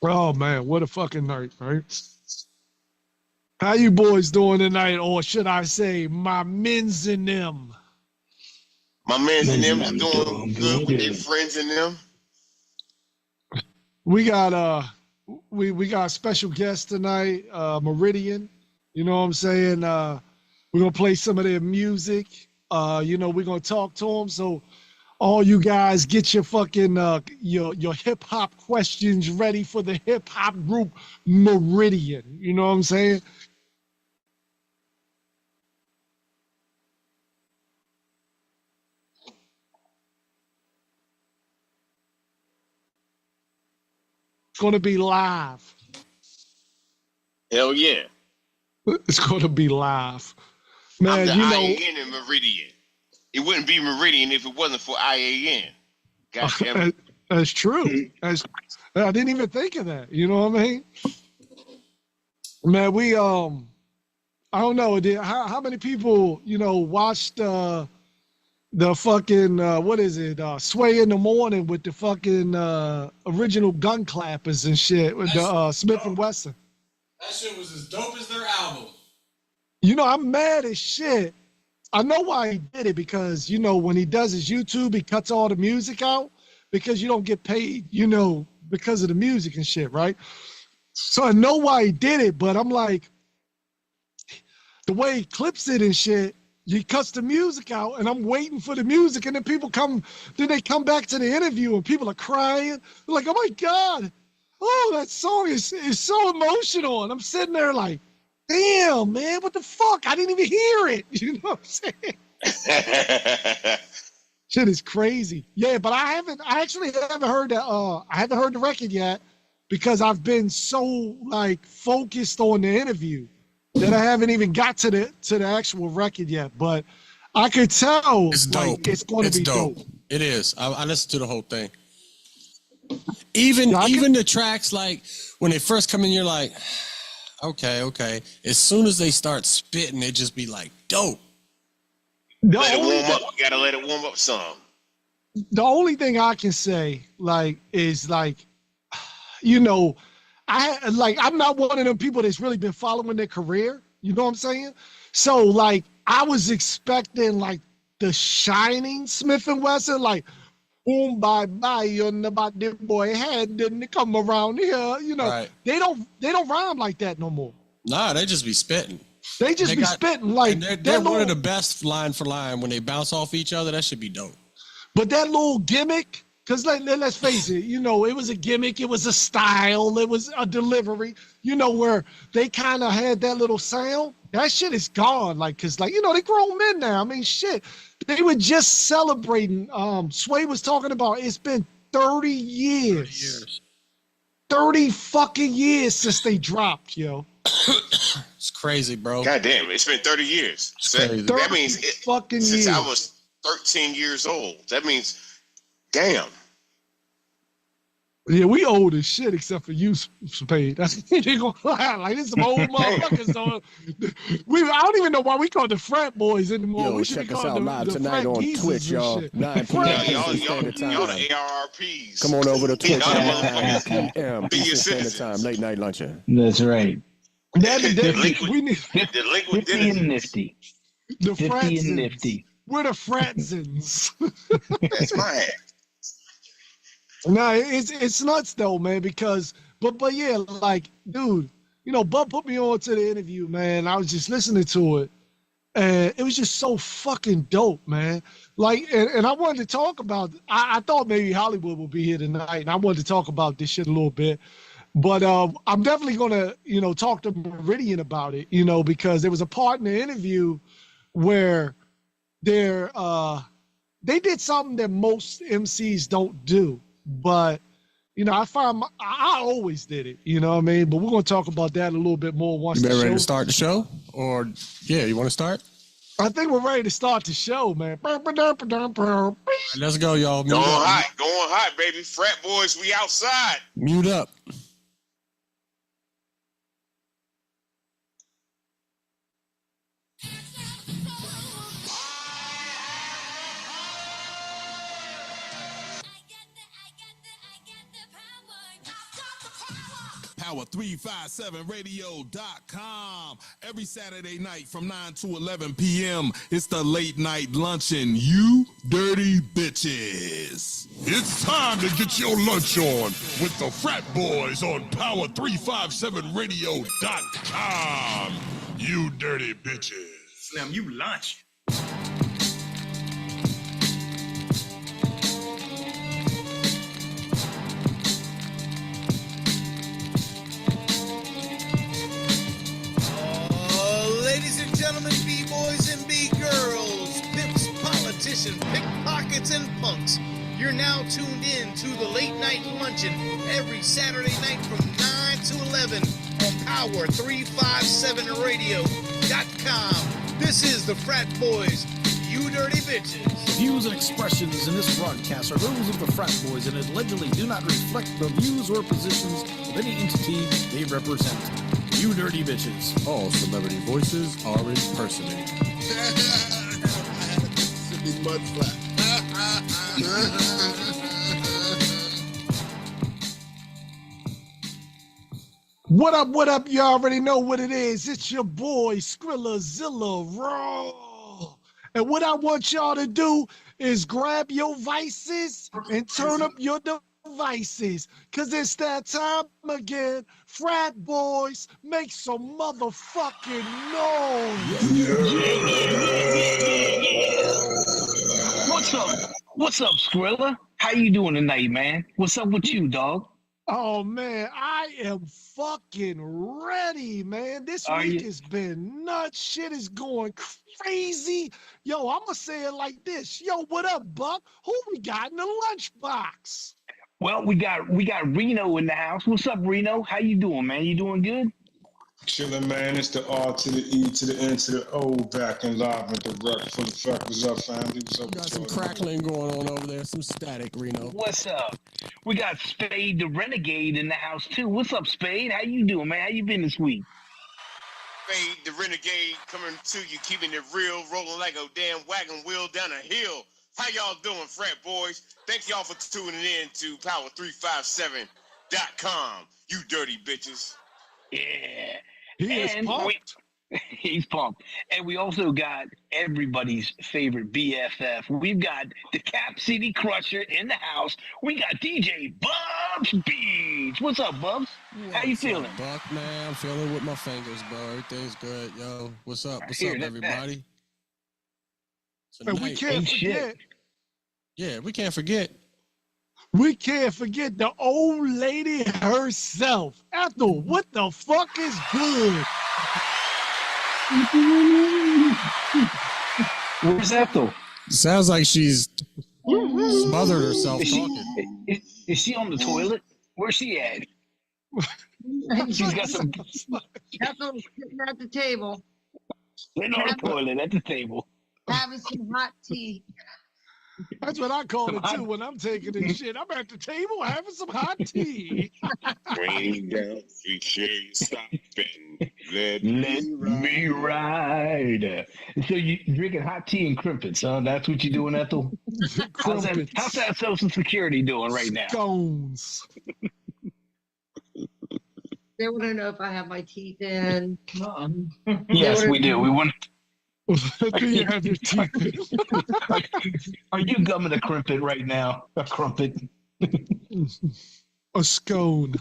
Oh man, what a fucking night, right? How you boys doing tonight, or should I say, my men's and them? My man's and them is I'm doing good doing with their good. friends and them. We got we got a special guest tonight, Meridian. You know what I'm saying? We're gonna play some of their music. We're gonna talk to them. So all you guys get your fucking your hip hop questions ready for the hip hop group Meridian. You know what I'm saying? It's gonna be live. Hell yeah. It's gonna be live. I'm Man, the you know, IAN in Meridian. It wouldn't be Meridian if it wasn't for IAN. God damn it. that's true. That's, I didn't even think of that. You know what I mean? Man, we I don't know. How many people watched the fucking what is it? Sway in the Morning with the fucking original gun clappers and shit with the Smith and Wesson. That shit was as dope as their album. I'm mad as shit. I know why he did it because when he does his YouTube, he cuts all the music out because you don't get paid, because of the music and shit, right? So I know why he did it, but I'm like, the way he clips it and shit, he cuts the music out, and I'm waiting for the music, and then they come back to the interview, and people are crying. They're like, "Oh my god, oh that song is so emotional," and I'm sitting there like, "Damn, man, what the fuck? I didn't even hear it." You know what I'm saying? Shit is crazy. Yeah, but I actually haven't heard that. I haven't heard the record yet because I've been so like focused on the interview that I haven't even got to the actual record yet. But I could tell It's dope. like it's going to It's be dope. It is. I listened to the whole thing. Yeah, Even the tracks, like when they first come in, you're like, okay. As soon as they start spitting, it just be like dope. Let it warm up. You gotta let it warm up some. The only thing I can say is you know, I'm not one of them people that's really been following their career. You know what I'm saying? So like I was expecting like the Shining Smith and Wesson, like boom bye bye, you know about the boy head didn't come around here. Right. They don't rhyme like that no more. Nah, they just be spitting. They just be spitting like and they're one of the best line for line when they bounce off each other. That should be dope. But that little gimmick, because let's face it, it was a gimmick, it was a style, it was a delivery, where they kind of had that little sound. That shit is gone. Like, because, like, they grown men now. I mean, shit. They were just celebrating. Sway was talking about it's been 30 years. 30 fucking years since they dropped, yo. It's crazy, bro. God damn, it's been 30 years. So that means since I was 13 years old. That means, damn. Yeah, we old as shit except for you, Spade. That's ain't gonna lie. Like this some old motherfuckers. So I don't even know why we call the frat boys anymore. Yo, we should check be us called out the live tonight frat on geezers Twitch, y'all. 9 p.m. Y'all the ARRPs. Come on over to Twitch. Y'all the 9 motherfuckers. p.m. Be your Eastern Standard citizens. Time. Late night luncheon. That's right. we need 50 and nifty. the 50 and fratzins. nifty. We're the fratzins. That's my hat. Nah, it's nuts though, man. Because but yeah, like, dude, Bub put me on to the interview, man. I was just listening to it, and it was just so fucking dope, man. Like, and I wanted to talk about. I thought maybe Hollywood would be here tonight, and I wanted to talk about this shit a little bit. But I'm definitely gonna, talk to Meridian about it, because there was a part in the interview where they did something that most MCs don't do. But I always did it, you know what I mean? But we're gonna talk about that a little bit more once You the ready show. to start the show? Or you want to start? I think we're ready to start the show, man. Let's go, y'all. Going hot, baby. Frat boys, we outside. Mute up. Power357radio.com. Every Saturday night from 9 to 11 p.m. It's the Late Night Lunchin', you dirty bitches. It's time to get your lunch on with the frat boys on Power357radio.com. You dirty bitches. Slim, you lunch. Ladies and gentlemen, B-boys and B-girls, pimps, politicians, pickpockets, and punks, you're now tuned in to the Late Night Lunchin' every Saturday night from 9 to 11 on Power357radio.com. This is the Frat Boys, you dirty bitches. Views and expressions in this broadcast are those of the Frat Boys and allegedly do not reflect the views or positions of any entity they represent. You dirty bitches. All celebrity voices are impersonated. Should be mud flat. What up, what up? You already know what it is. It's your boy, Skrillazilla Raw. And what I want y'all to do is grab your vices and turn up your devices. Because it's that time again. Frat boys, make some motherfucking noise. What's up, Skrilla? How you doing tonight, man? What's up with you, dog? Oh, man, I am fucking ready, man. This week has been nuts. Shit is going crazy. Yo, I'm going to say it like this. Yo, what up, Buck? Who we got in the lunchbox? Well, we got Reno in the house. What's up, Reno? How you doing, man? You doing good? Chillin', man. It's the R to the E to the N to the O, back and live and direct for the fact. What's up, family? What's up? Got some crackling going on over there, some static, Reno. What's up? We got Spade the Renegade in the house too. What's up, Spade? How you doing, man? How you been this week? Spade the Renegade coming to you, keeping it real, rolling like a damn wagon wheel down a hill. How y'all doing, frat boys? Thank y'all for tuning in to Power357.com. You dirty bitches. Yeah. He is pumped. He's pumped. And we also got everybody's favorite BFF. We've got the Cap City Crusher in the house. We got DJ Bubs Beach. What's up, Bubs? How you feeling? Buck, man, I'm feeling with my fingers, bro. Everything's good, yo. What's up? What's up, everybody? And we can't forget. Yeah, we can't forget. We can't forget the old lady herself. Ethel, what the fuck is good? Where's Ethel? Sounds like she's smothered herself talking. Is she on the toilet? Where's she at? She's got some. Ethel's sitting at the table. Sitting on the toilet at the table. Having some hot tea. That's what I call it too when I'm taking this shit. I'm at the table having some hot tea. Rain down, free cherry, stopping. Let me ride. So you drinking hot tea and crumpets, huh? That's what you doing, Ethel? How's that Social Security doing right now? Scones. They want to know if I have my teeth in. Yes, we do. We want. Do you have your teeth in? Are you gumming a crumpet right now? A crumpet? A scone.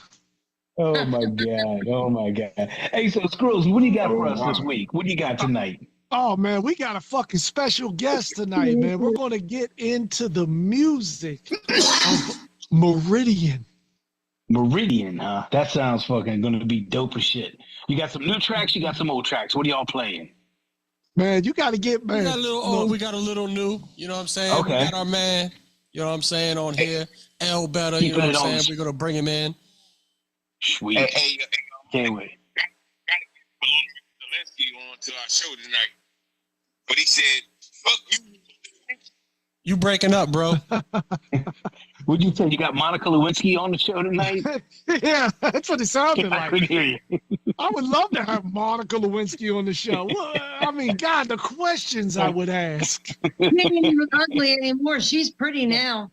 Oh my god! Oh my god! Hey, so Skrulls, what do you got for us this week? What do you got tonight? Oh man, we got a fucking special guest tonight, man. We're gonna get into the music of Meridian. Meridian, huh? That sounds fucking gonna be dope as shit. You got some new tracks, you got some old tracks. What are y'all playing? Man, you gotta get, man. We got a little old, we got a little new. You know what I'm saying? Okay. We got our man, you know what I'm saying, on here. L Better, you know what I'm saying? We're gonna bring him in. Sweet. Hey, can't wait. Zelensky on to our show tonight. But he said, fuck you. You breaking up, bro. What'd you say? You got Monica Lewinsky on the show tonight? Yeah, that's what it sounded I like. could hear you. I would love to have Monica Lewinsky on the show. Well, I mean, God, the questions I would ask. She ain't even ugly anymore. She's pretty now.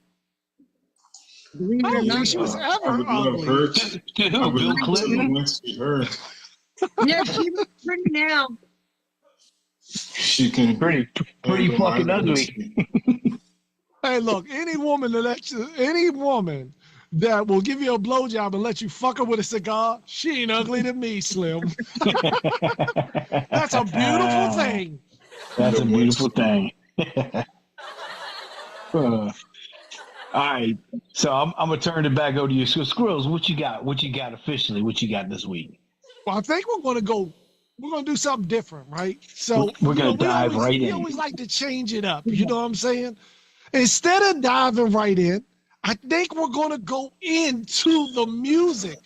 Believe I it or don't not. think she was I ever would love ugly. her. To I who? would Bill love to Clinton? once see her. Yeah, she was pretty now. She can Pretty handle my fucking ugly. legacy. Hey, look, any woman that will give you a blowjob and let you fuck her with a cigar, she ain't ugly to me, Slim. That's a beautiful thing. That's a beautiful thing. All right, so I'm gonna turn it back over to you. So, Squirrels, what you got? What you got officially? What you got this week? Well, I think we're gonna do something different, right? So We're gonna we dive always right we in. always like to change it up. You know what I'm saying? Instead of diving right in, I think we're gonna go into the music.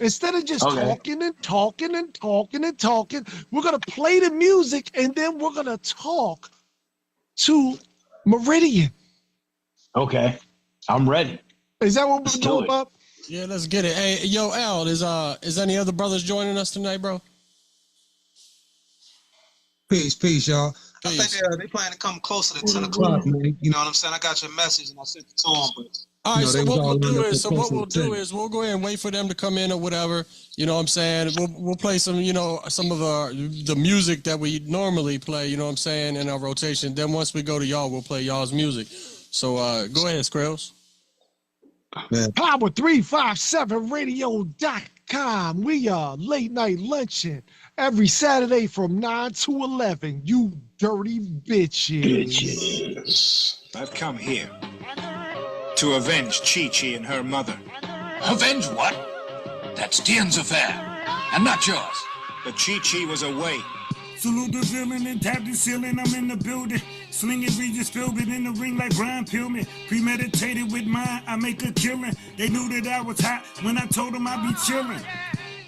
Instead of just Okay. talking and talking and talking and talking, we're gonna play the music and then we're gonna talk to Meridian. Okay, I'm ready. Is that what Let's we're do doing, it. Bob? Yeah, let's get it. Hey, yo, Al, is any other brothers joining us tonight, bro? Peace, y'all. I Peace. think they plan to come closer to 10 o'clock, man. You know what I'm saying? I got your message and I sent it to them, but All right, they so was what all we'll lined do up for is, closer to 10. we'll go ahead and wait for them to come in or whatever. You know what I'm saying? We'll play some, some of the music that we normally play, you know what I'm saying, in our rotation. Then once we go to y'all, we'll play y'all's music. So go ahead, Skrills. Power357radio.com. We are late night luncheon every Saturday from 9 to 11. You dirty bitches. I've come here to avenge Chi-Chi and her mother. Avenge what? That's Tien's affair, and not yours. But Chi-Chi was away. Salute the villain and tap the ceiling, I'm in the building. Slinging Regis filled it in the ring like Brian Pillman. Premeditated with mine, I make a killing. They knew that I was hot when I told them I'd be chilling.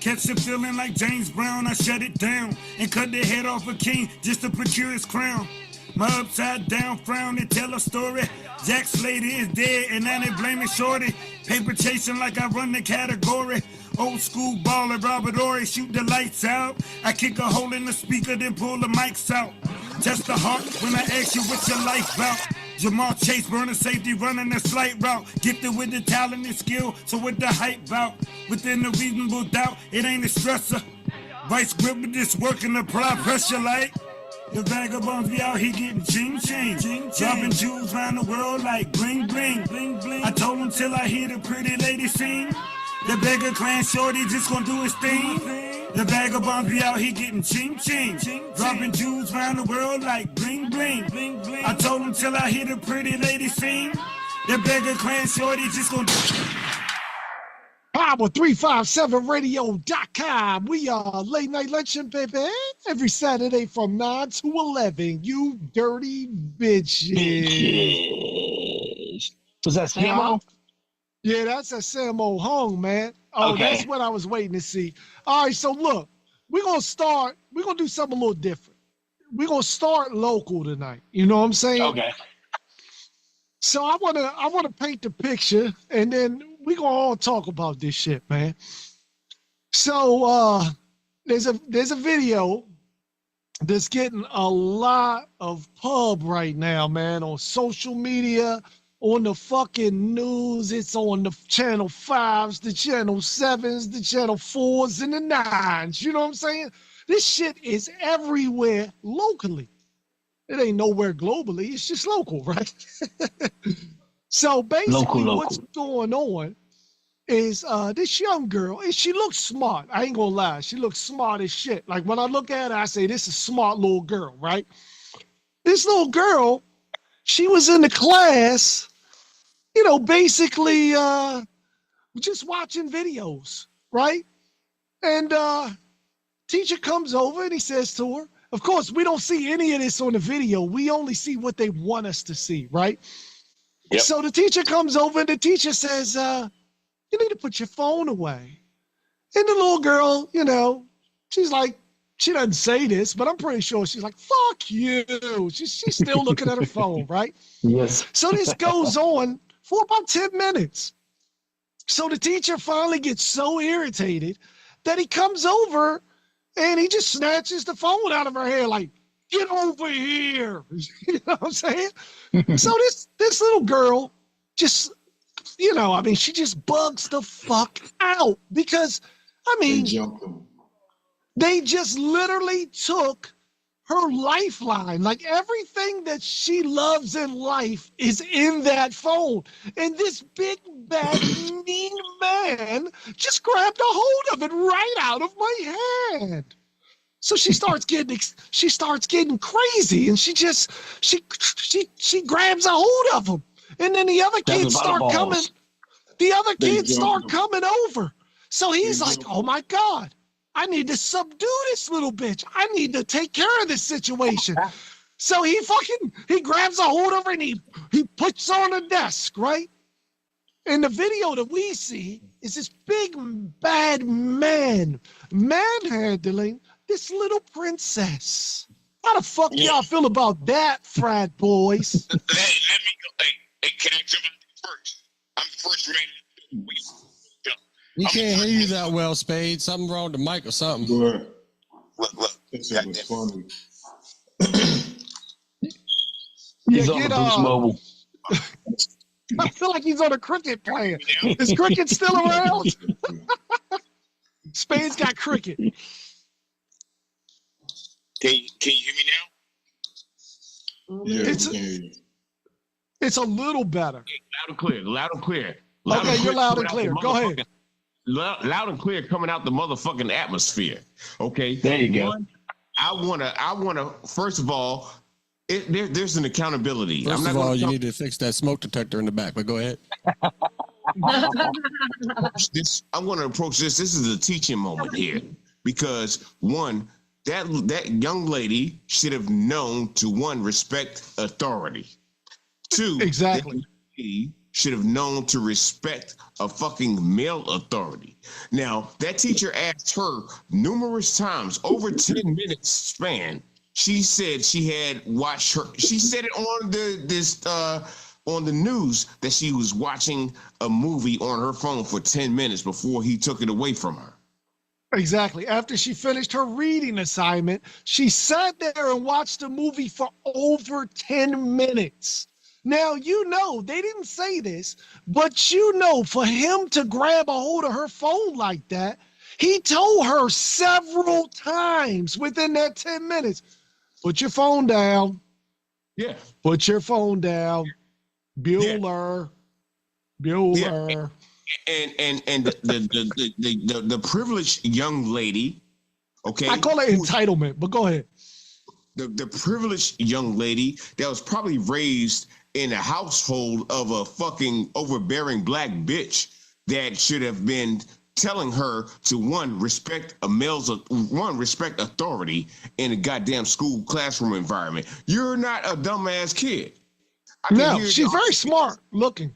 Catch the feeling like James Brown, I shut it down and cut the head off a king just to procure his crown. My upside down frown and tell a story. Jack Slater is dead and now they blaming Shorty. Paper chasing like I run the category. Old school baller, Robert Ory, shoot the lights out. I kick a hole in the speaker, then pull the mics out. Test the heart when I ask you what's your life about. Jamal Chase, burning safety, running a slight route. Gifted with the talent and skill, so with the hype bout. Within a reasonable doubt, it ain't a stressor. Vice grip with this work and apply pressure like. The vagabonds be out here getting ching-ching. Dropping jewels around the world like bling-bling. I told them till I hear the pretty lady sing. The beggar clan shorty just gonna do his thing. The vagabonds be out here getting ching-ching. Dropping jewels around the world like bling-bling. I told them till I hear the pretty lady sing. The beggar clan shorty just gonna do. Power357radio.com. We are late night luncheon, baby. Every Saturday from 9 to 11. You dirty bitches. Was that Samo? Yeah, that's a Samo Hung, man. Oh, Okay. That's what I was waiting to see. All right, so look, we're going to do something a little different. We're going to start local tonight. You know what I'm saying? Okay. So I want to paint the picture, and then we gonna all talk about this shit, man. So there's a video that's getting a lot of pub right now, man, on social media, on the fucking news. It's on the channel 5s, the channel 7s, the channel 4s, and the 9s. You know what I'm saying? This shit is everywhere locally. It ain't nowhere globally. It's just local, right? So basically Local. What's going on is this young girl, and she looks smart. I ain't gonna lie. She looks smart as shit. Like when I look at her, I say, this is a smart little girl, right? This little girl, she was in the class, basically just watching videos, right? And teacher comes over and he says to her, of course, we don't see any of this on the video. We only see what they want us to see, right? Yep. So the teacher comes over and the teacher says, you need to put your phone away. And the little girl, she's like, she doesn't say this, but I'm pretty sure she's like, fuck you. She's still looking at her phone, right? Yes. So this goes on for about 10 minutes. So the teacher finally gets so irritated that he comes over and he just snatches the phone out of her hair, like, get over here. You know what I'm saying? So this little girl just you know, I mean, she just bugs the fuck out because, I mean, they just literally took her lifeline. Like everything that she loves in life is in that phone. And this big, bad, mean man just grabbed a hold of it right out of my hand. So she starts getting crazy, and she grabs a hold of him. And then the other kids start coming. The other kids start coming over. So he's like, oh my God, I need to subdue this little bitch. I need to take care of this situation. So he grabs a hold of her and he puts her on the desk, right? And the video that we see is this big bad man manhandling this little princess. How the fuck y'all feel about that, frat boys? Let me go. Hey, can I jump out first? I'm the first man. We can't hear you that well, Spade. Something wrong with the mic or something. Go ahead. Look. This shit was funny. He's on the Boost Mobile. I feel like he's on a cricket player. Is cricket still around? Spade's got cricket. Can you hear me now? Yeah, it's a little better. Loud and clear. Loud and clear. Okay, you're loud and clear. Go ahead. Loud and clear coming out the motherfucking atmosphere. Okay. There you go. I wanna. First of all, there's an accountability. First of all, you need to fix that smoke detector in the back. But go ahead. I'm going to approach this. This is a teaching moment here, because one, that young lady should have known to, one, respect authority. Two, exactly. He should have known to respect a fucking male authority. Now, that teacher asked her numerous times, over 10 minutes span. She said she had watched her. She said it on on the news that she was watching a movie on her phone for 10 minutes before he took it away from her. Exactly. After she finished her reading assignment, she sat there and watched the movie for over 10 minutes. Now, you know, they didn't say this, but you know, for him to grab a hold of her phone like that, he told her several times within that 10 minutes, put your phone down. Yeah. Put your phone down. Bueller. Yeah. And the privileged young lady, okay. I call it entitlement, but go ahead. The privileged young lady that was probably raised in a household of a fucking overbearing black bitch that should have been telling her to, one, respect respect authority in a goddamn school classroom environment. You're not a dumbass kid. No, she's very smart looking.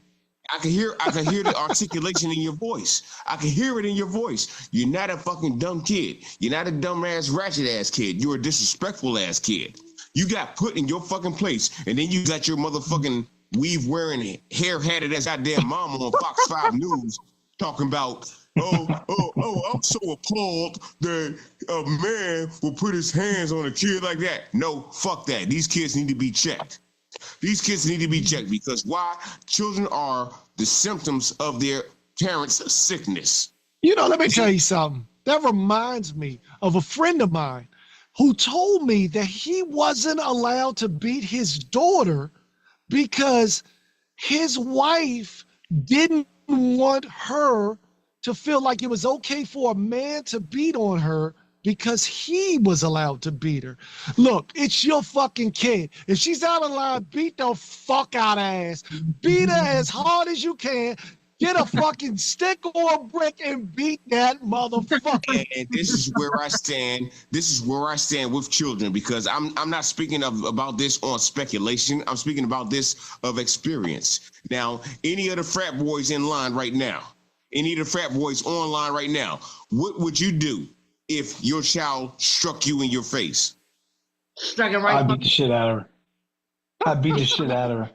I can hear the articulation in your voice. I can hear it in your voice. You're not a fucking dumb kid. You're not a dumbass ratchet ass kid. You're a disrespectful ass kid. You got put in your fucking place, and then you got your motherfucking weave wearing, hair hatted as goddamn mama on Fox 5 News talking about, I'm so appalled that a man will put his hands on a kid like that. No, fuck that. These kids need to be checked. These kids need to be checked, because why? Children are the symptoms of their parents' sickness. You know, let me tell you something. That reminds me of a friend of mine who told me that he wasn't allowed to beat his daughter because his wife didn't want her to feel like it was okay for a man to beat on her because he was allowed to beat her. Look, it's your fucking kid. If she's out of line, beat the fuck out of ass. Beat her as hard as you can. Get a fucking stick or a brick and beat that motherfucker. And this is where I stand. This is where I stand with children, because I'm not speaking about this on speculation. I'm speaking about this of experience. Now, any of the frat boys in line right now, any of the frat boys online right now, what would you do if your child struck you in your face? Struck it right. I beat the shit out of her. I beat the shit out of her.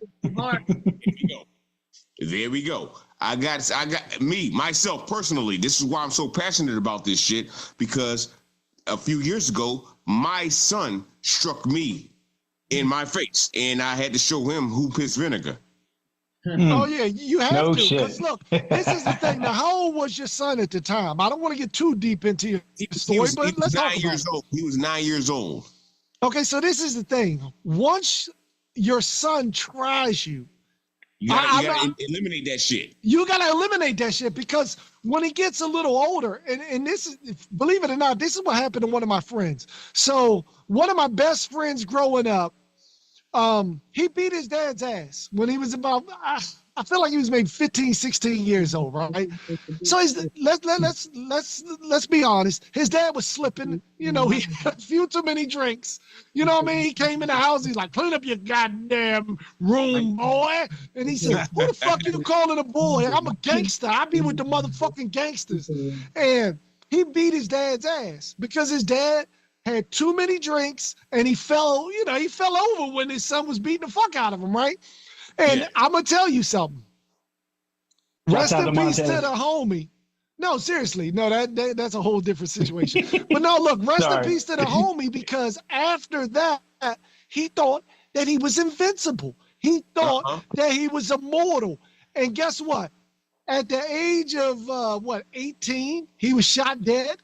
There we go. I got me, myself personally. This is why I'm so passionate about this shit, because a few years ago, my son struck me in my face, and I had to show him who pissed vinegar. Oh yeah, you have No to. Because shit. look, this is the thing. Now, how old was your son at the time? I don't want to get too deep into your story, but let's talk about it. He was 9 years old. Okay, so this is the thing. Once your son tries you, You gotta eliminate that shit. you gotta eliminate that shit, because when he gets a little older, and this is, believe it or not, this is what happened to one of my friends. So one of my best friends growing up, he beat his dad's ass when he was about, I feel like he was maybe 15, 16 years old, right? So let's be honest. His dad was slipping. You know, he had a few too many drinks. You know what I mean? He came in the house. He's like, clean up your goddamn room, boy. And he said, who the fuck you calling a boy? I'm a gangster. I be with the motherfucking gangsters. And he beat his dad's ass because his dad had too many drinks and he fell over when his son was beating the fuck out of him, right? And I'm gonna tell you something. Rest in peace to the homie. No, seriously, no, that's a whole different situation. But no, look, rest in peace to the homie, because after that, he thought that he was invincible. He thought that he was immortal. And guess what? At the age of 18, he was shot dead.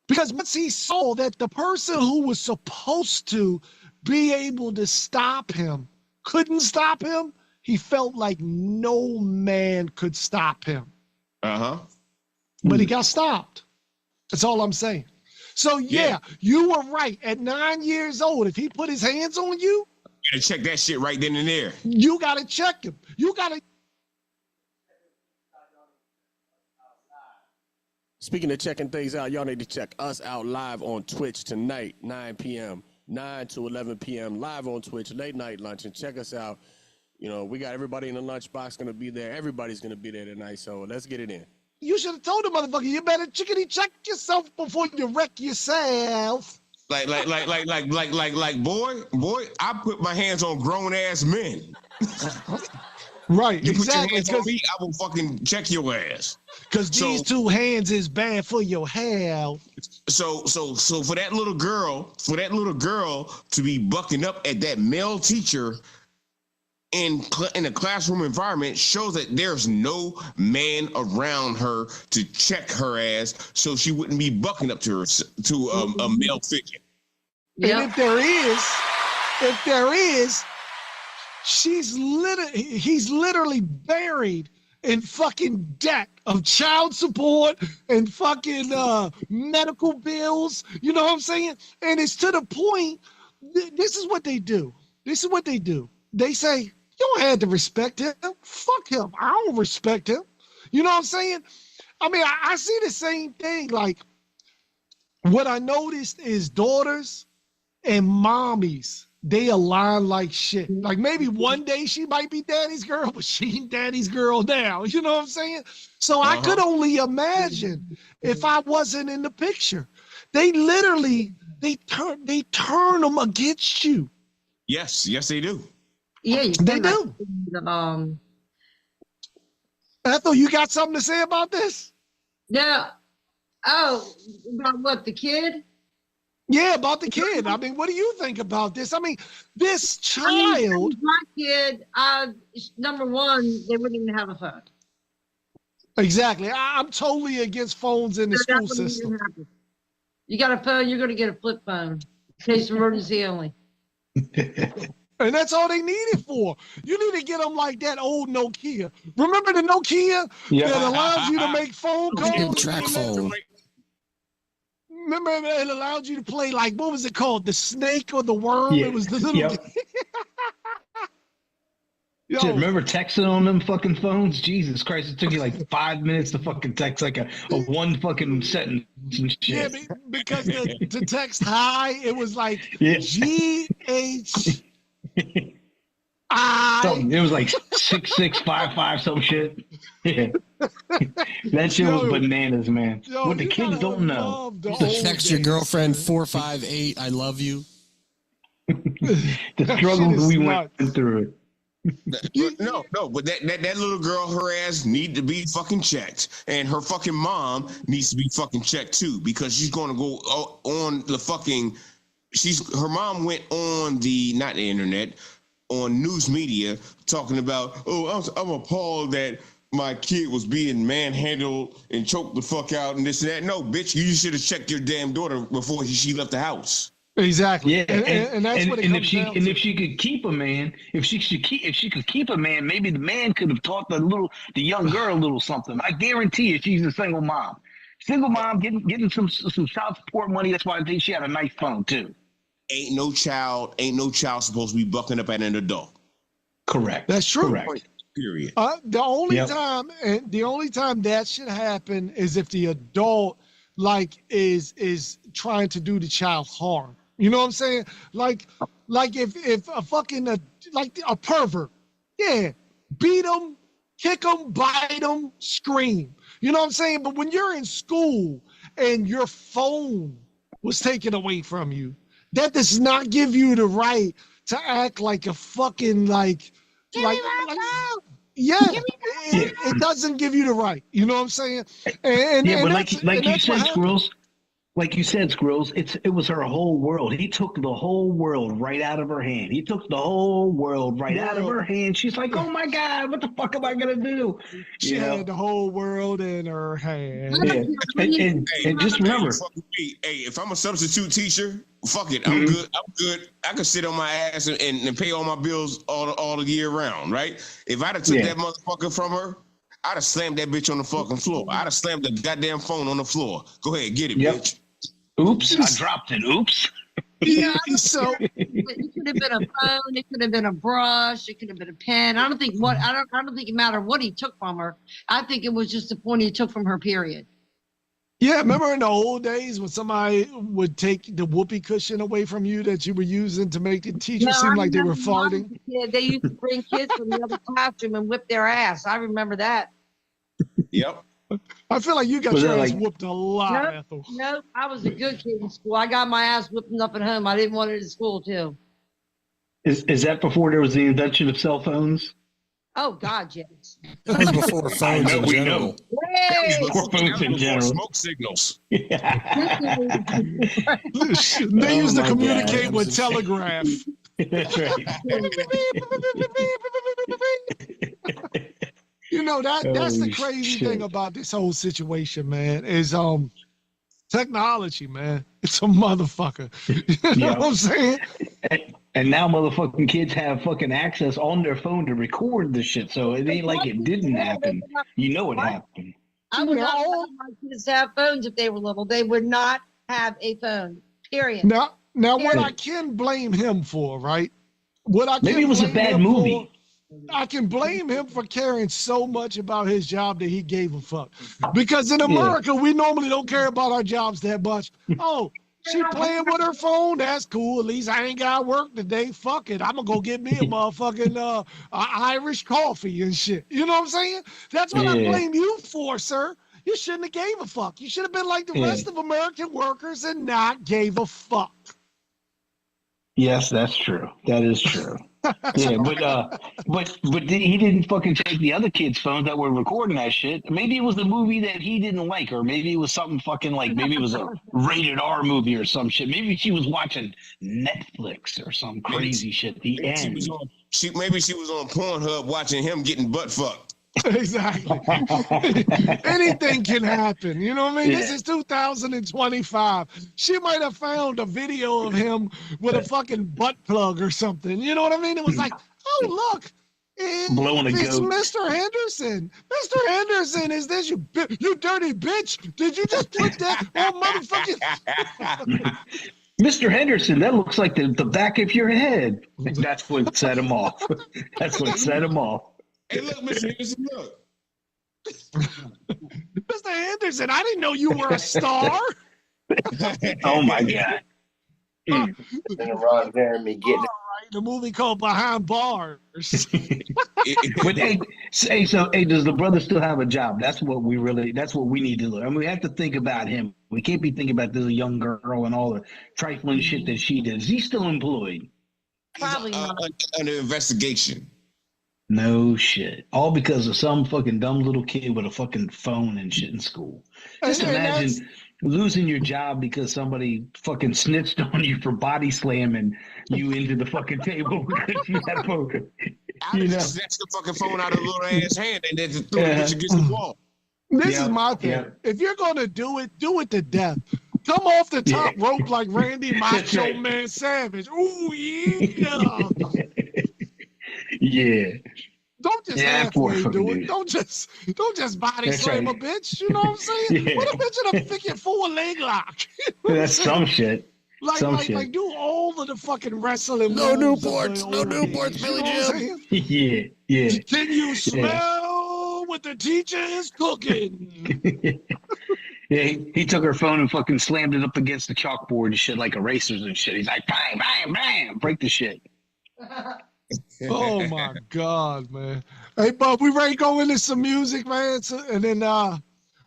Because once he saw that the person who was supposed to be able to stop him couldn't stop him, he felt like no man could stop him. But he got stopped. That's all I'm saying. So yeah, you were right. At 9 years old, if he put his hands on you, you gotta check that shit right then and there. You gotta check him. You gotta. Speaking of checking things out, y'all need to check us out live on Twitch tonight, 9 p.m. 9 to 11 p.m. live on Twitch, Late Night Lunch, and check us out. You know, we got everybody in the lunchbox going to be there. Everybody's going to be there tonight, so let's get it in. You should have told the motherfucker, you better chickadee check yourself before you wreck yourself. Boy, I put my hands on grown ass men. Right, you exactly. Put your hands on me, I will fucking check your ass. Because these two hands is bad for your health. So for that little girl to be bucking up at that male teacher in a classroom environment shows that there's no man around her to check her ass, so she wouldn't be bucking up to a male figure. Yep. And if there is, he's literally buried in fucking debt of child support and fucking medical bills. You know what I'm saying? And it's to the point, this is what they do. They say, you don't have to respect him. Fuck him. I don't respect him. You know what I'm saying? I mean, I see the same thing. Like, what I noticed is daughters and mommies, they align like shit. Like, maybe one day she might be daddy's girl, but she ain't daddy's girl now. You know what I'm saying? So I could only imagine if I wasn't in the picture. They literally, they turn them against you. Yes, they do. Yeah, they do. Ethel, you got something to say about this? Yeah. Oh, about what, the kid? Yeah, about the kid. I mean, what do you think about this? I mean, this child. My kid, number one, they wouldn't even have a phone. Exactly. I'm totally against phones in the school system. You got a phone, you're going to get a flip phone. Case of emergency only. And that's all they need it for. You need to get them like that old Nokia. Remember the Nokia that allows you to make phone calls? Track phone. Remember it allowed you to play, like, what was it called? The snake or the worm? Yeah. It was the little... Shit, remember texting on them fucking phones? Jesus Christ, it took you like 5 minutes to fucking text like a one fucking sentence and shit. Yeah, because to text hi, it was like GH... It was like 6655 some shit. Yeah. That shit was bananas, man. What the kids don't know. Text your girlfriend 458, I love you. The struggles we went through it. No, but that little girl, her ass need to be fucking checked, and her fucking mom needs to be fucking checked too, because she's going to go on the fucking. Her mom went on not the internet. on news media talking about, oh, I'm appalled that my kid was being manhandled and choked the fuck out and this and that. No, bitch, you should have checked your damn daughter before she left the house. Exactly. Yeah, and that's what it comes down to. If she could keep a man, if she could keep a man, maybe the man could have taught the young girl a little something. I guarantee you, she's a single mom. Single mom getting some child support money. That's why I think she had a nice phone too. Ain't no child supposed to be bucking up at an adult. Correct. That's true. Correct. Period. The only time that should happen is if the adult is trying to do the child harm. You know what I'm saying? Like if a fucking like a pervert, yeah, beat him, kick him, bite him, scream. You know what I'm saying? But when you're in school and your phone was taken away from you, that does not give you the right to act like a fucking it doesn't give you the right. You know what I'm saying? But like you said, Squirrels, it was her whole world. He took the whole world right out of her hand. He took the whole world right out of her hand. She's like, oh my God, what the fuck am I gonna do? She had the whole world in her hand. Yeah. And just remember, hey, if I'm a substitute teacher, fuck it, I'm good. I'm good. I could sit on my ass and pay all my bills all the year round, right? If I'd have took that motherfucker from her, I'd have slammed that bitch on the fucking floor. I'd have slammed the goddamn phone on the floor. Go ahead, get it, bitch. Oops, I dropped it. Oops. Yeah, so it could have been a phone. It could have been a brush. It could have been a pen. I don't think it mattered what he took from her. I think it was just the point he took from her. Period. Yeah, remember in the old days when somebody would take the whoopee cushion away from you that you were using to make the teacher seem like they were farting? Yeah, they used to bring kids from the other classroom and whip their ass. I remember that. Yep. I feel like you got your ass whooped a lot, Ethel. Nope, I was a good kid in school. I got my ass whipped up at home. I didn't want it in school too. Is that before there was the invention of cell phones? Oh God, yes. That was before phones in general. Before phones in general. Smoke signals. They used to communicate with telegraph. That's right. You know, that's the crazy thing about this whole situation, man, is technology, man. It's a motherfucker. You know what I'm saying? And now motherfucking kids have fucking access on their phone to record the shit. So it ain't like it didn't happen. You know it happened. I would not allow my kids to have phones if they were little. They would not have a phone. Period. Now what I can blame him for, right? Maybe it was a bad movie. I can blame him for caring so much about his job that he gave a fuck. Because in America, we normally don't care about our jobs that much. Oh, she playing with her phone? That's cool. At least I ain't got work today. Fuck it. I'm going to go get me a motherfucking Irish coffee and shit. You know what I'm saying? That's what I blame you for, sir. You shouldn't have gave a fuck. You should have been like the rest of American workers and not gave a fuck. Yes, that's true. That is true. Yeah, but he didn't fucking take the other kids' phones that were recording that shit. Maybe it was a movie that he didn't like, or maybe it was something fucking like maybe it was a rated R movie or some shit. Maybe she was watching Netflix or some crazy shit. Maybe she was on Pornhub watching him getting butt fucked. Exactly. Anything can happen. You know what I mean? This is 2025. She might have found a video of him with a fucking butt plug or something. You know what I mean? It was like, oh, look. Blowing a it's goat. Mr. Henderson. Mr. Henderson, is this you dirty bitch? Did you just put that on motherfucking... Mr. Henderson, that looks like the back of your head. That's what set him off. That's what set him off. Hey, look, Mr. Henderson, look. Mr. Henderson, I didn't know you were a star. Oh, my God. Ron Jeremy getting the movie called Behind Bars. But does the brother still have a job? That's what we need to look. I mean, we have to think about him. We can't be thinking about this young girl and all the trifling shit that she did. Is he still employed? Probably not. Under investigation. No shit. All because of some fucking dumb little kid with a fucking phone and shit in school. Just imagine losing your job because somebody fucking snitched on you for body slamming you into the fucking table because you had a phone. I just snatched the fucking phone out of a little ass hand and then just threw it against the wall. This is my thing. If you're gonna do it to death. Come off the top rope like Randy Macho Man Savage. Ooh yeah. Yeah. Don't just halfway do it. Don't just body slam a bitch. You know what I'm saying? Yeah. What a bitch in a freaking full leg lock. That's some shit. Like do all of the fucking wrestling. No Newports, Billy Jim. Yeah. Can you smell what the teacher is cooking? Yeah, he took her phone and fucking slammed it up against the chalkboard and shit like erasers and shit. He's like, bang, bang, bang, break the shit. Oh my God, man. Hey, Bub, we ready to go into some music, man? And then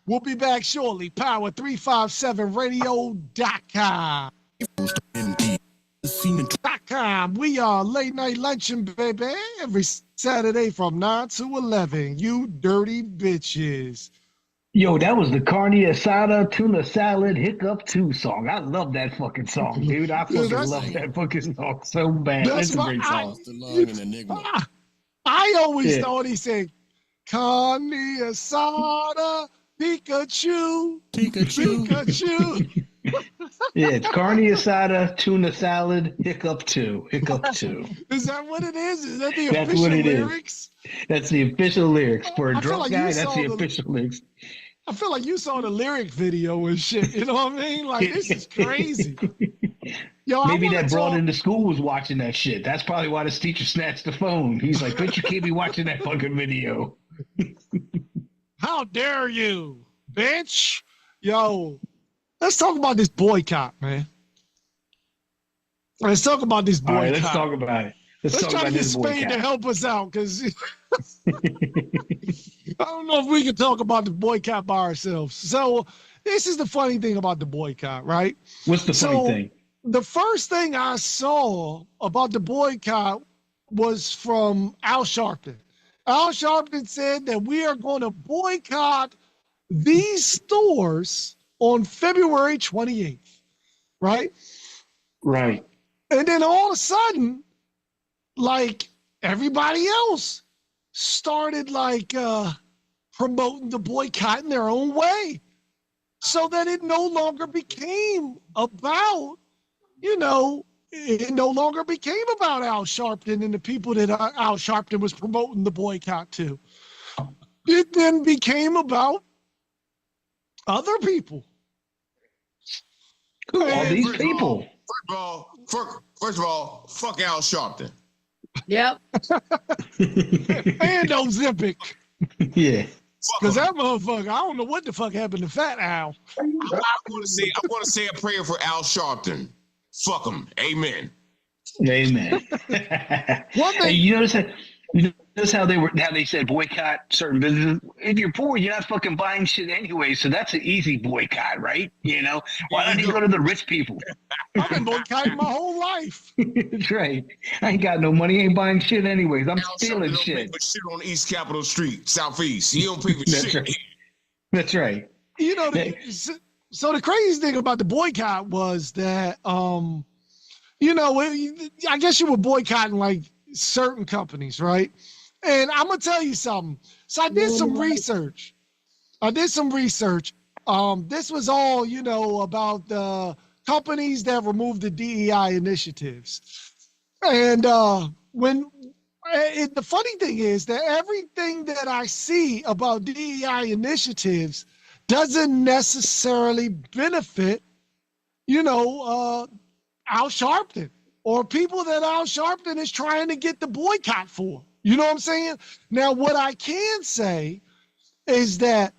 we'll be back shortly. Power357radio.com. We are Late Night Luncheon, baby. Every Saturday from 9 to 11. You dirty bitches. Yo, that was the carne asada tuna salad hiccup 2 song. I love that fucking song, dude. I fucking love that fucking song so bad. That's a great song. I always thought he said carne asada Pikachu. Yeah, it's carne asada tuna salad hiccup 2. Is that what it is? Is that the That's official what it lyrics? Is. That's the official lyrics. For a drunk guy, that's the official lyrics. I feel like you saw the lyric video and shit. You know what I mean? Like, this is crazy. Yo, maybe that broad into school was watching that shit. That's probably why this teacher snatched the phone. He's like, bitch, you can't be watching that fucking video. How dare you, bitch? Yo, let's talk about this boycott, man. Let's talk about this boycott. All right, let's talk about it. Let's try to get Spain to help us out, because I don't know if we can talk about the boycott by ourselves. So this is the funny thing about the boycott, right? What's the funny thing? The first thing I saw about the boycott was from Al Sharpton. Al Sharpton said that we are going to boycott these stores on February 28th, right? Right. And then all of a sudden, like everybody else started like promoting the boycott in their own way, so that it no longer became about, it no longer became about Al Sharpton and the people that Al Sharpton was promoting the boycott to. It then became about other people. All these people. First of all, fuck Al Sharpton. Yep. And Ozempic. Yeah. Because that motherfucker, I don't know what the fuck happened to Fat Al. I want to say a prayer for Al Sharpton. Fuck him. Amen. Amen. Hey, you notice how they said boycott certain businesses? If you're poor, you're not fucking buying shit anyway, so that's an easy boycott, right? Why don't you go to the rich people? I've been boycotting my whole life. That's right. I ain't got no money, ain't buying shit anyways. I'm stealing shit. Don't pay for shit on East Capitol Street, Southeast. He don't pay for shit. Right. That's right. So the crazy thing about the boycott was that, I guess you were boycotting like certain companies, right? And I'm gonna tell you something. So I did some research. This was all, about the companies that removed the DEI initiatives. And the funny thing is that everything that I see about DEI initiatives doesn't necessarily benefit, Al Sharpton or people that Al Sharpton is trying to get the boycott for. You know what I'm saying? Now, what I can say is that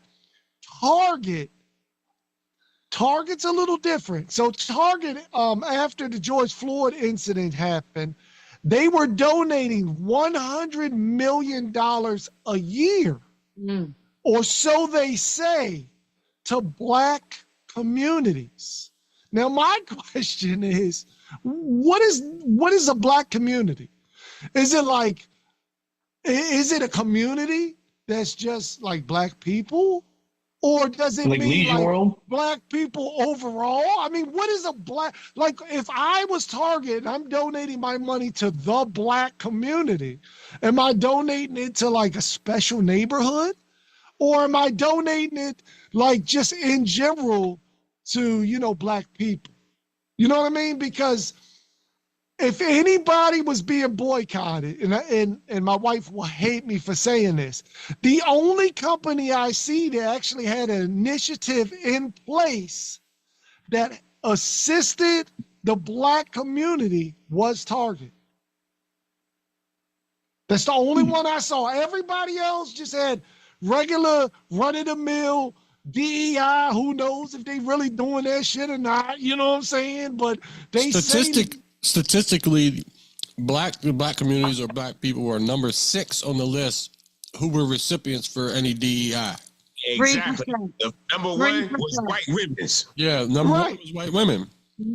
Target's a little different. So Target, after the George Floyd incident happened, they were donating $100 million a year, or so they say, to Black communities. Now, my question is, what is a Black community? Is it a community that's just like Black people? Or does it Like mean Leisure like World? black people overall? I mean, what is a black, like if I was Target and I'm donating my money to the black community, am I donating it to like a special neighborhood? Or am I donating it like just in general to, you know, black people? You know what I mean? Because if anybody was being boycotted, and my wife will hate me for saying this, the only company I see that actually had an initiative in place that assisted the black community was Target. That's the only one I saw. Everybody else just had regular run-of-the-mill DEI. Who knows if they really doing that shit or not? You know what I'm saying? But they statistically, black communities or black people were number 6 on the list who were recipients for any DEI. Exactly. 3%. The number 1 was 3%. white women's. Yeah, number 1 was white women.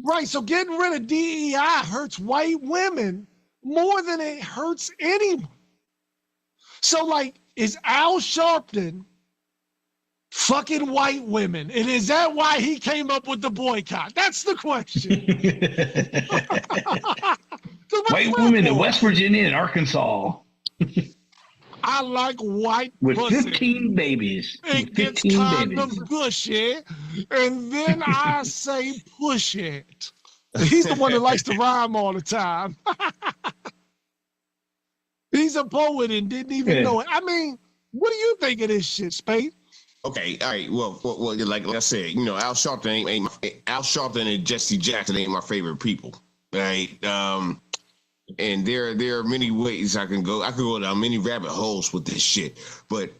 Right. So getting rid of DEI hurts white women more than it hurts anyone. So, like, is Al Sharpton fucking white women? And is that why he came up with the boycott? That's the question. White women in West Virginia and Arkansas. I like white with pussy. 15 babies. It gets kind of gushy, and then I say push it. He's the one that likes to rhyme all the time. He's a poet and didn't even know it. I mean, what do you think of this shit, Spade? Okay, all right. Well, like I said, you know, Al Sharpton and Jesse Jackson ain't my favorite people, right? And there are many ways I can go. I could go down many rabbit holes with this shit. But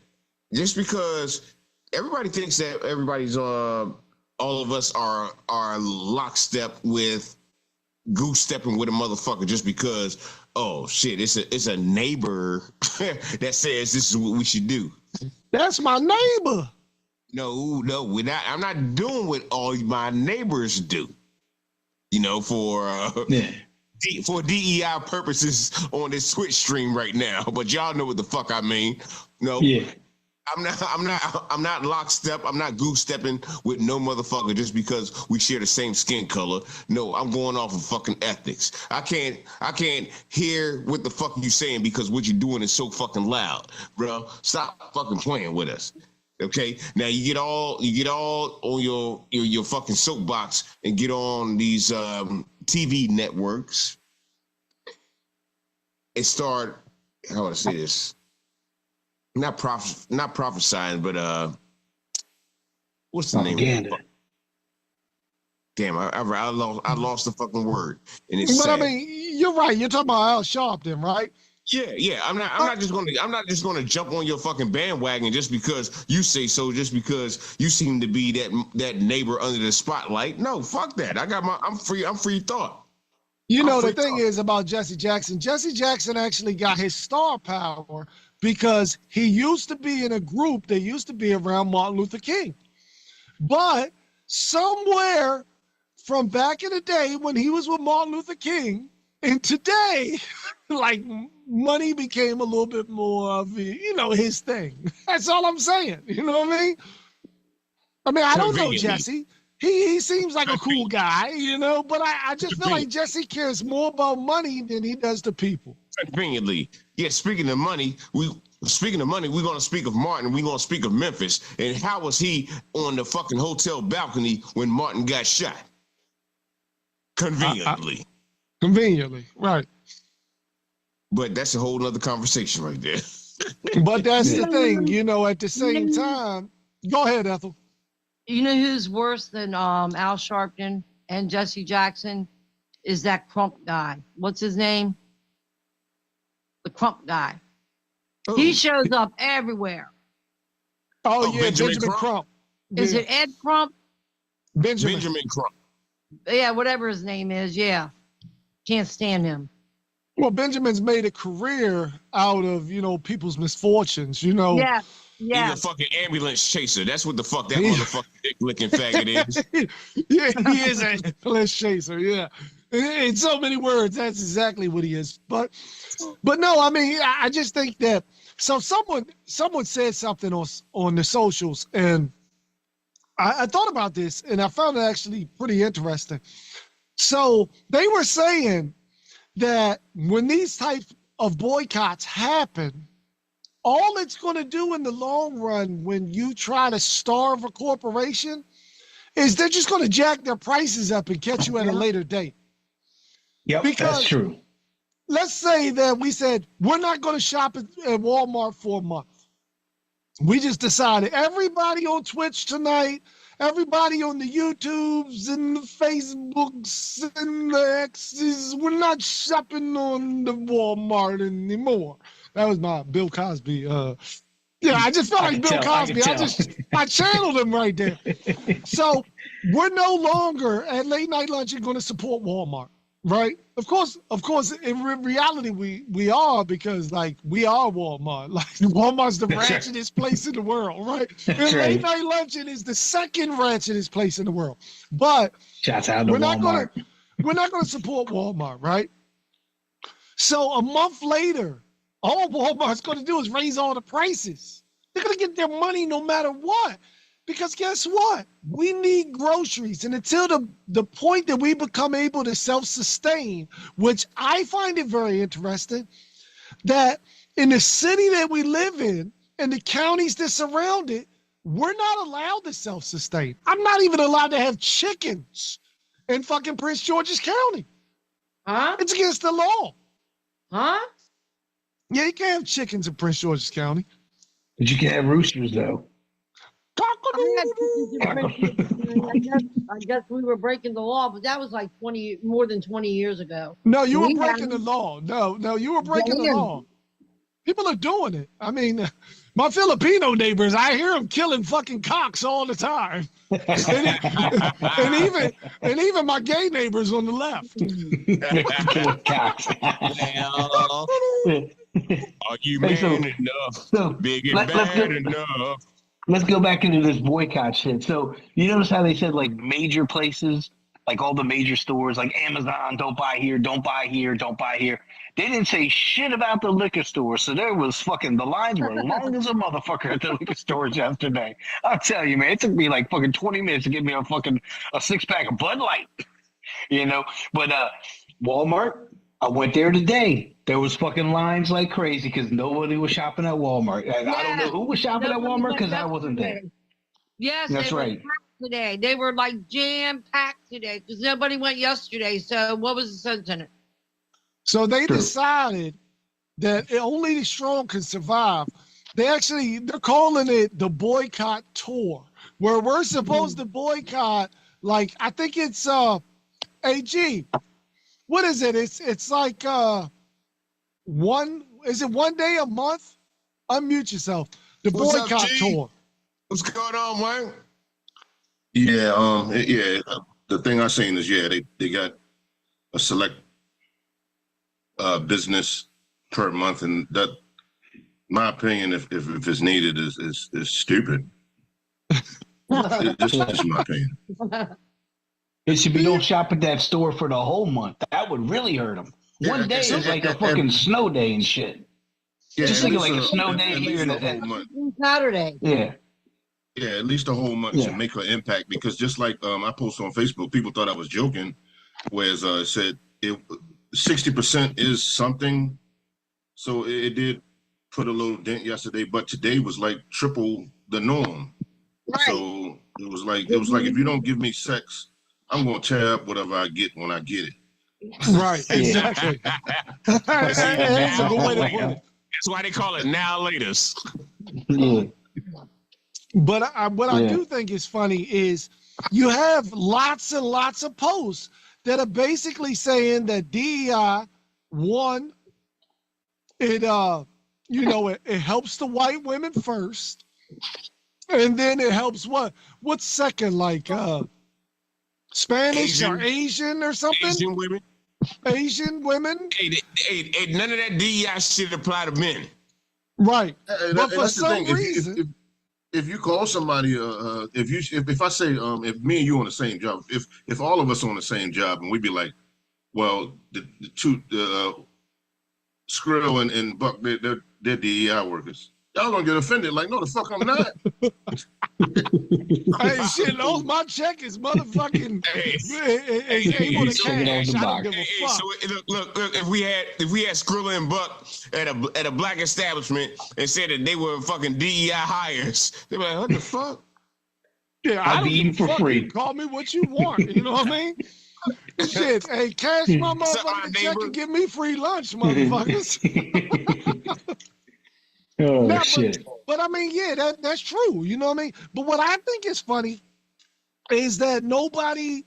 just because everybody thinks that everybody's all of us are lockstep with goose stepping with a motherfucker just because, oh shit, it's a neighbor that says this is what we should do. That's my neighbor. No, we're not. I'm not doing what all my neighbors do. You know, for DEI purposes on this Twitch stream right now. But y'all know what the fuck I mean. No, yeah. I'm not lockstep. I'm not goose stepping with no motherfucker just because we share the same skin color. No, I'm going off of fucking ethics. I can't hear what the fuck you saying because what you're doing is so fucking loud, bro. Stop fucking playing with us. Okay, now you get all on your fucking soapbox and get on these TV networks and start, how do I say this? Not prophesying, but what's the name? Damn, I lost the fucking word. And it's but sad. I mean, you're right. You're talking about Al Sharpton, right? Yeah. I'm not just gonna jump on your fucking bandwagon just because you say so, just because you seem to be that neighbor under the spotlight. No, fuck that. I'm free thought. You know, the thing is about Jesse Jackson. Jesse Jackson actually got his star power because he used to be in a group that used to be around Martin Luther King. But somewhere from back in the day when he was with Martin Luther King and today, like, money became a little bit more of, his thing. That's all I'm saying. You know what I mean? I don't know Jesse. He seems like a cool guy, but I just feel like Jesse cares more about money than he does the people. Conveniently. Yeah, speaking of money, we're going to speak of Martin. We're going to speak of Memphis. And how was he on the fucking hotel balcony when Martin got shot? Conveniently. Conveniently, right. But that's a whole nother conversation right there. But that's the thing, at the same time. Go ahead, Ethel. You know who's worse than Al Sharpton and Jesse Jackson? Is that Crump guy. What's his name? The Crump guy. Oh. He shows up everywhere. Oh yeah, Benjamin Crump. Is it Ed Crump? Benjamin Crump. Yeah, whatever his name is, yeah. Can't stand him. Well, Benjamin's made a career out of, people's misfortunes, Yeah. Yeah. He's a fucking ambulance chaser. That's what the fuck that motherfucking dick licking faggot is. Yeah, he is an ambulance chaser. Yeah, in so many words, that's exactly what he is. But no, I just think that. So someone said something on the socials, and I thought about this and I found it actually pretty interesting. So they were saying that when these types of boycotts happen, all it's going to do in the long run when you try to starve a corporation is they're just going to jack their prices up and catch you at a later date. Yep, because that's true. Let's say that we said, we're not going to shop at Walmart for a month. We just decided everybody on Twitch tonight, everybody on the YouTubes and the Facebooks and the X's, we're not shopping on the Walmart anymore. That was my Bill Cosby. Yeah, I just felt like Bill Cosby. I channeled him right there. So we're no longer at Late Night Luncheon going to support Walmart. Right. Of course, in reality, we are, because like we are Walmart. Like Walmart's the ratchetest place in the world, right? And Late Night Luncheon is the second ratchetest place in the world. But shouts out to Walmart. We're not gonna support Walmart, right? So a month later, all Walmart's gonna do is raise all the prices. They're gonna get their money no matter what. Because guess what? We need groceries. And until the point that we become able to self-sustain, which I find it very interesting, that in the city that we live in and the counties that surround it, we're not allowed to self-sustain. I'm not even allowed to have chickens in fucking Prince George's County. Huh? It's against the law. Huh? Yeah, you can't have chickens in Prince George's County. But you can have roosters, though. I guess we were breaking the law, but that was like more than 20 years ago. No, you were breaking the law. No, you were breaking the law. People are doing it. I mean, my Filipino neighbors, I hear them killing fucking cocks all the time. and even my gay neighbors on the left. Are you man enough? Big and bad enough? Let's go back into this boycott shit. So you notice how they said like major places, like all the major stores, like Amazon, don't buy here, don't buy here, don't buy here. They didn't say shit about the liquor store. So there was fucking, the lines were long as a motherfucker at the liquor stores yesterday. I'll tell you, man, it took me like fucking 20 minutes to get me a 6-pack of Bud Light, you know? But Walmart, I went there today. There was fucking lines like crazy because nobody was shopping at Walmart. And I don't know who was shopping at Walmart because I wasn't there. Yes, that's right. Today they were like jam packed today because nobody went yesterday. So what was the sense in it? So they decided that only the strong can survive. They're calling it the boycott tour, where we're supposed to boycott. Like I think it's AG. What is it? It's like one day a month? Unmute yourself. The boycott tour. What's going on, man? Yeah, the thing I seen is they got a select business per month, and that, my opinion, if it's needed, is stupid. This is my opinion. It should be don't shop at that store for the whole month. That would really hurt them. One day is like a fucking snow day and shit. Yeah, just think of like a snow day here in month. Saturday. Yeah. Yeah, at least a whole month should make an impact, because just like I posted on Facebook, people thought I was joking, whereas it said 60% is something. So it did put a little dent yesterday, but today was like triple the norm. Right. So it was like if you don't give me sex, I'm gonna tear up whatever I get when I get it. Right, exactly. That's a good way to put it. That's why they call it now laters. But what I do think is funny is you have lots and lots of posts that are basically saying that DEI, one, it helps the white women first, and then it helps what's second, like Spanish or Asian or something? Asian women. Asian women. Hey, none of that DEI shit apply to men. Right. But for some reason, if you call somebody, if I say, if me and you on the same job, if all of us on the same job, and we'd be like, well, the two, Skrill and Buck, they're DEI workers. Y'all gonna get offended. Like, no, the fuck I'm not. Hey, shit, those my check is motherfucking is able to cash. I don't give a fuck. So look, if we had Skrilla and Buck at a black establishment and said that they were fucking DEI hires, they'd be like, what the fuck? Yeah, I don't give a fuck. You call me what you want. You know what I mean? Shit, hey, cash my motherfucking check and give me free lunch, motherfuckers. Oh, shit. But I mean, yeah, that's true. You know what I mean? But what I think is funny is that nobody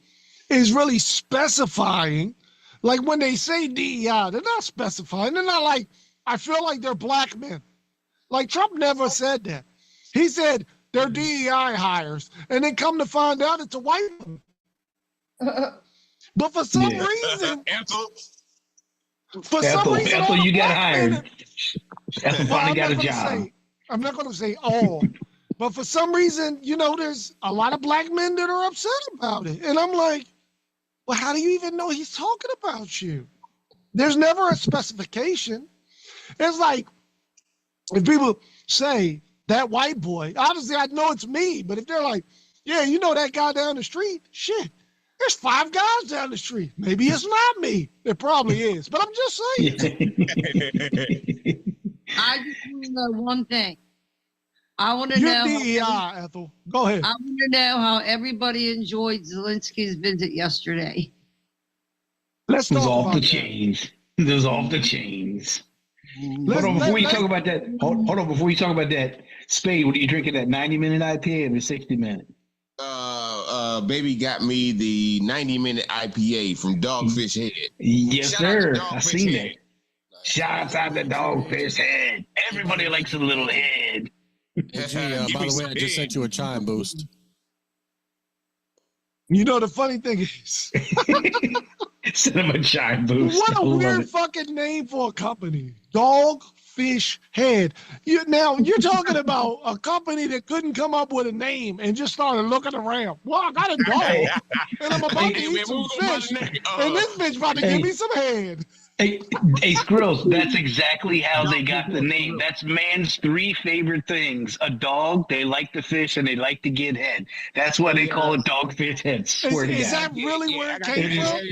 is really specifying. Like when they say DEI, they're not specifying. They're not like, I feel like they're black men. Like Trump never said that. He said they're DEI hires. And then come to find out it's a white woman. But for some reason, Ethel, you got hired. Ethel finally got a job. I'm not going to say all, but for some reason, you know, there's a lot of black men that are upset about it. And I'm like, well, how do you even know he's talking about you? There's never a specification. It's like, if people say that white boy, obviously I know it's me, but if they're like, yeah, you know that guy down the street, shit. There's 5 guys down the street. Maybe it's not me. It probably is, but I'm just saying. I just want to know one thing. I want to know. DEI, Ethel. Go ahead. I want to know how everybody enjoyed Zelensky's visit yesterday. Let's talk off about the that. chains. It was off the chains. Hold on, before you talk about that. Hold on, before you talk about that. Spade, what are you drinking? That 90-minute IPA or the 60-minute? Baby got me the 90-minute IPA from Dogfish Head. Yes, Shout sir. out to I Dogfish seen Head. that. Shout out to Dogfish Head. Everybody likes a little head. Gee, by the way, I just sent you a chime boost. You know, the funny thing is, Send him a chime boost. what I a love weird it. fucking name for a company. Dogfish Head. Now, you're talking about a company that couldn't come up with a name and just started looking around. Well, I got a dog, and I'm about to eat some fish, and this bitch about to give me some head. Hey, Skrills, that's exactly how they got the name. That's man's 3 favorite things. A dog, they like to fish, and they like to get head. That's why they call it Dogfish Head. Swear to God. Is that really where it came from? I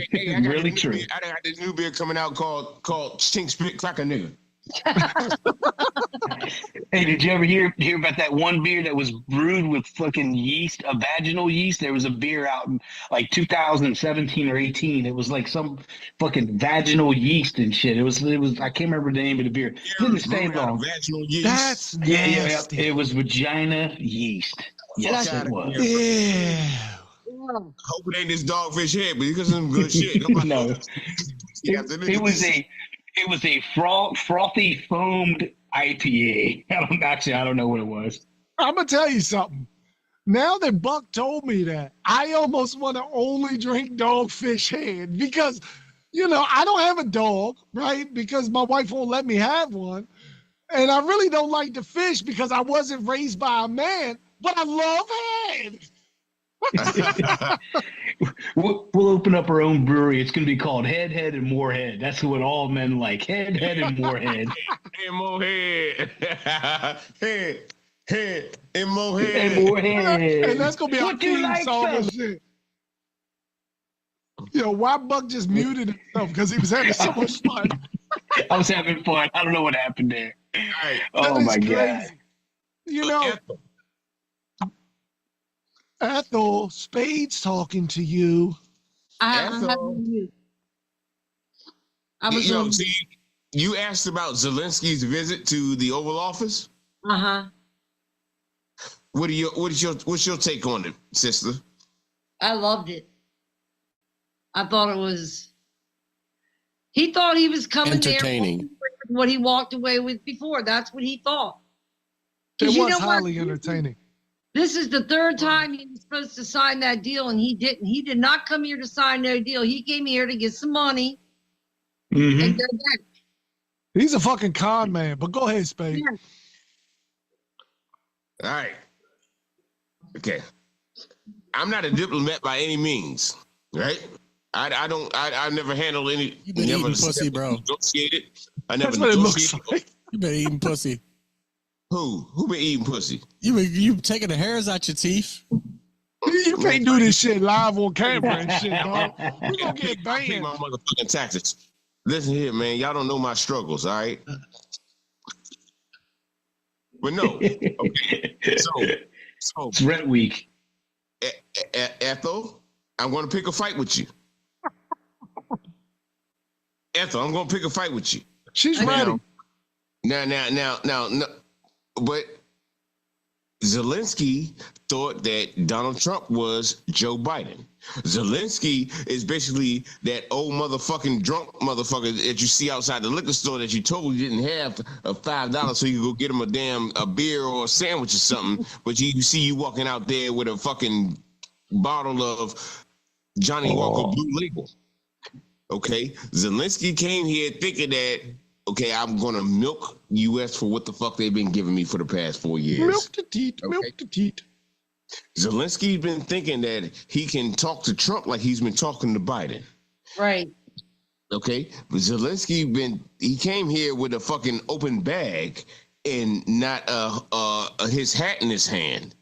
got Really this true. I got this new beer coming out called Stink Spit Cracker Nigga. Hey, did you ever hear about that one beer that was brewed with fucking yeast, a vaginal yeast? There was a beer out in like 2017 or 18. It was like some fucking vaginal yeast and shit. It was. I can't remember the name of the beer. It didn't stay long. Vaginal yeast. That's Yeah. nasty. It was vagina yeast. Yes, it was. Yeah. Hope it ain't this Dogfish Head, but you got some good shit. No, it was a frothy foamed IPA. I don't know what it was. I'm gonna tell you something. Now that Buck told me that, I almost want to only drink Dogfish Head because, you know, I don't have a dog, right? Because my wife won't let me have one. And I really don't like to fish because I wasn't raised by a man, but I love head. We'll open up our own brewery. It's going to be called Head, and More Head. That's what all men like. Head, and more head. And more head. head, and more head. And more head. And that's going to be our theme song and shit. Yo, why Buck just muted himself because he was having so much fun. I was having fun. I don't know what happened there. Right. Oh, my God. You know, Ethel, Spade's talking to you. See, you asked about Zelensky's visit to the Oval Office. What's your take on it, sister? I loved it. I thought it was. He thought he was coming entertaining. There with what he walked away with before. That's what he thought. It was highly entertaining. This is the 3rd time he was supposed to sign that deal, and he didn't. He did not come here to sign no deal. He came here to get some money and go back. He's a fucking con man, but go ahead, Spade. Yeah. All right. Okay. I'm not a diplomat by any means, right? I never handled any. You been eating pussy, bro. Negotiated. I never That's what it looks negotiated. like. You been eating pussy. Who been eating pussy? You taking the hairs out your teeth? You can't do this shit live on camera and shit, dog. We gonna get I pay banned. my motherfucking taxes. Listen here, man. Y'all don't know my struggles, all right? But no. Okay. So it's rent week. Ethel, I'm gonna pick a fight with you. Ethel, I'm gonna pick a fight with you. She's ready. Now, but Zelensky thought that Donald Trump was Joe Biden. Zelensky is basically that old motherfucking drunk motherfucker that you see outside the liquor store that you told you didn't have a $5 so you could go get him a beer or a sandwich or something, but you see you walking out there with a fucking bottle of Johnny Walker Blue Label. Okay, Zelensky came here thinking that, okay, I'm gonna milk U.S. for what the fuck they've been giving me for the past 4 years. Milk the teat, okay. Milk the teat. Zelensky's been thinking that he can talk to Trump like he's been talking to Biden. Right. Okay, but Zelensky he came here with a fucking open bag and not his hat in his hand,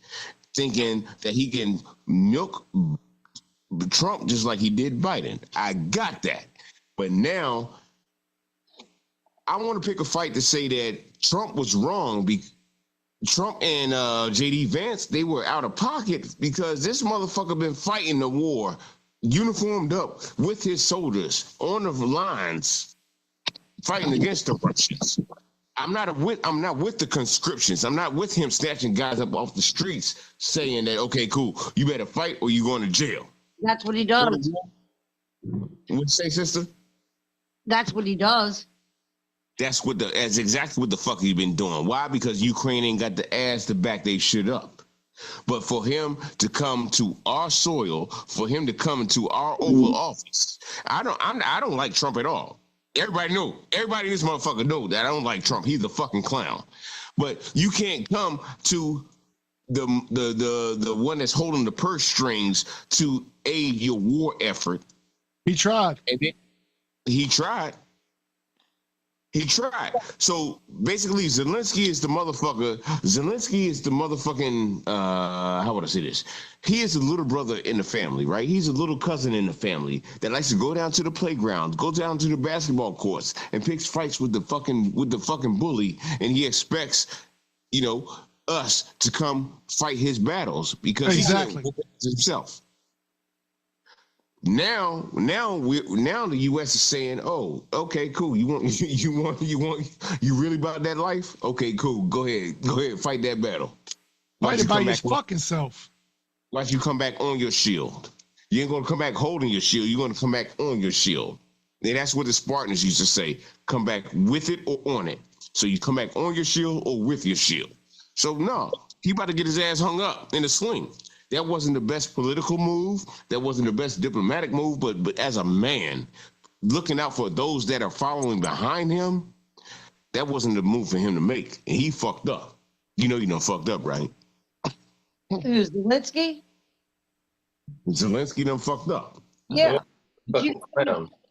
thinking that he can milk Trump just like he did Biden. I got that. But now I want to pick a fight to say that Trump was wrong. Trump and JD Vance, they were out of pocket because this motherfucker been fighting the war, uniformed up with his soldiers on the lines, fighting against the Russians. I'm not with the conscriptions. I'm not with him snatching guys up off the streets saying that, okay, cool, you better fight or you're going to jail. That's what he does. What you say, sister? That's what he does. That's exactly what the fuck he's been doing. Why? Because Ukraine ain't got the ass to back they shit up. But for him to come to our soil, for him to come into our Oval Office, I don't like Trump at all. Everybody in this motherfucker know that I don't like Trump. He's a fucking clown. But you can't come to the one that's holding the purse strings to aid your war effort. He tried. And then he tried. So basically, Zelensky is the motherfucker. Zelensky is the motherfucking, how would I say this? He is a little brother in the family, right? He's a little cousin in the family that likes to go down to the playground, go down to the basketball courts and picks fights with the fucking bully. And he expects, us to come fight his battles because exactly he himself. Now the U.S. is saying, "Oh, okay, cool. You really about that life? Okay, cool. Go ahead, fight that battle. Fight it by your fucking self. Why don't you come back on your shield? You ain't gonna come back holding your shield. You're gonna come back on your shield. And that's what the Spartans used to say: come back with it or on it. So you come back on your shield or with your shield. So no, he about to get his ass hung up in a sling. That wasn't the best political move. That wasn't the best diplomatic move. But as a man, looking out for those that are following behind him, that wasn't the move for him to make. And he fucked up. You done fucked up, right? Who's Zelensky? Zelensky done fucked up. Yeah.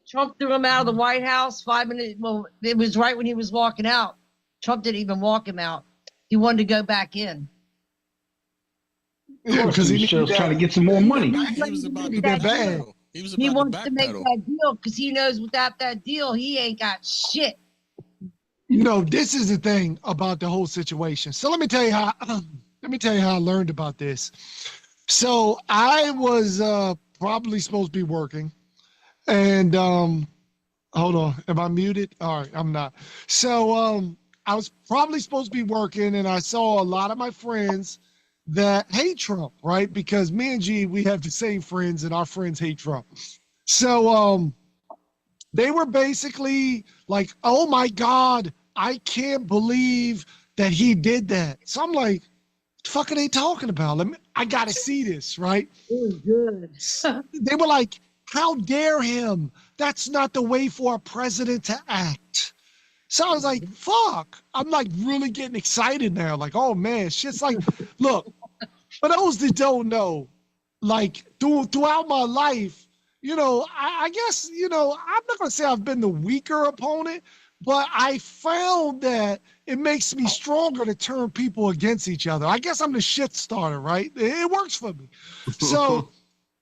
Trump threw him out of the White House 5 minutes. Well, it was right when he was walking out. Trump didn't even walk him out. He wanted to go back in. Yeah, because he was trying to get some more money. He was about to get bad. He wants to make that deal because he knows without that deal, he ain't got shit. This is the thing about the whole situation. So let me tell you how I learned about this. So I was probably supposed to be working, and hold on, am I muted? All right, I'm not. So I was probably supposed to be working, and I saw a lot of my friends that hate Trump, right? Because me and G, we have the same friends, and our friends hate Trump. So they were basically like, oh my God, I can't believe that he did that. So I'm like, what the fuck are they talking about? I got to see this, right? It was good. They were like, how dare him? That's not the way for a president to act. So I was like, fuck. I'm like really getting excited now. Like, oh man, shit's like, look, for those that don't know, like throughout my life, I guess, I'm not going to say I've been the weaker opponent, but I found that it makes me stronger to turn people against each other. I guess I'm the shit starter, right? It works for me. So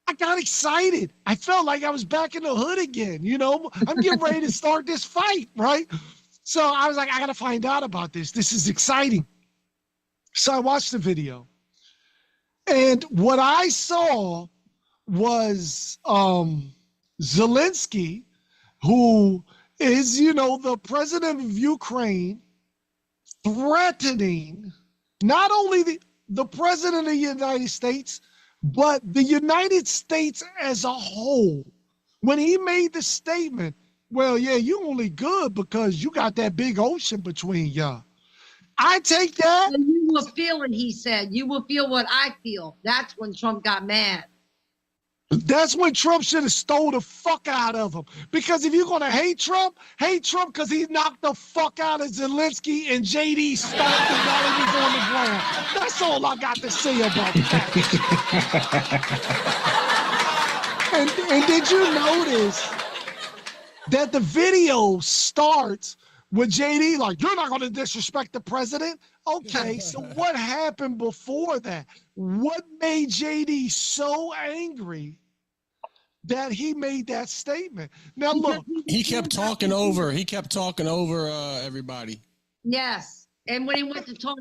I got excited. I felt like I was back in the hood again. You know, I'm getting ready to start this fight, right? So I was like, I got to find out about this. This is exciting. So I watched the video. And what I saw was Zelensky, who is, you know, the president of Ukraine, threatening not only the president of the United States, but the United States as a whole. When he made the statement, well, yeah, you only good because you got that big ocean between y'all. I take that. And you will feel it, he said. You will feel what I feel. That's when Trump got mad. That's when Trump should have stole the fuck out of him. Because if you're going to hate Trump because he knocked the fuck out of Zelensky and JD stomped him while he was on the ground. That's all I got to say about that. And did you notice that the video starts with JD like, you're not going to disrespect the president? Okay, so what happened before that? What made JD so angry that he made that statement? Now look, he kept talking over everybody. Yes. And when he went to talk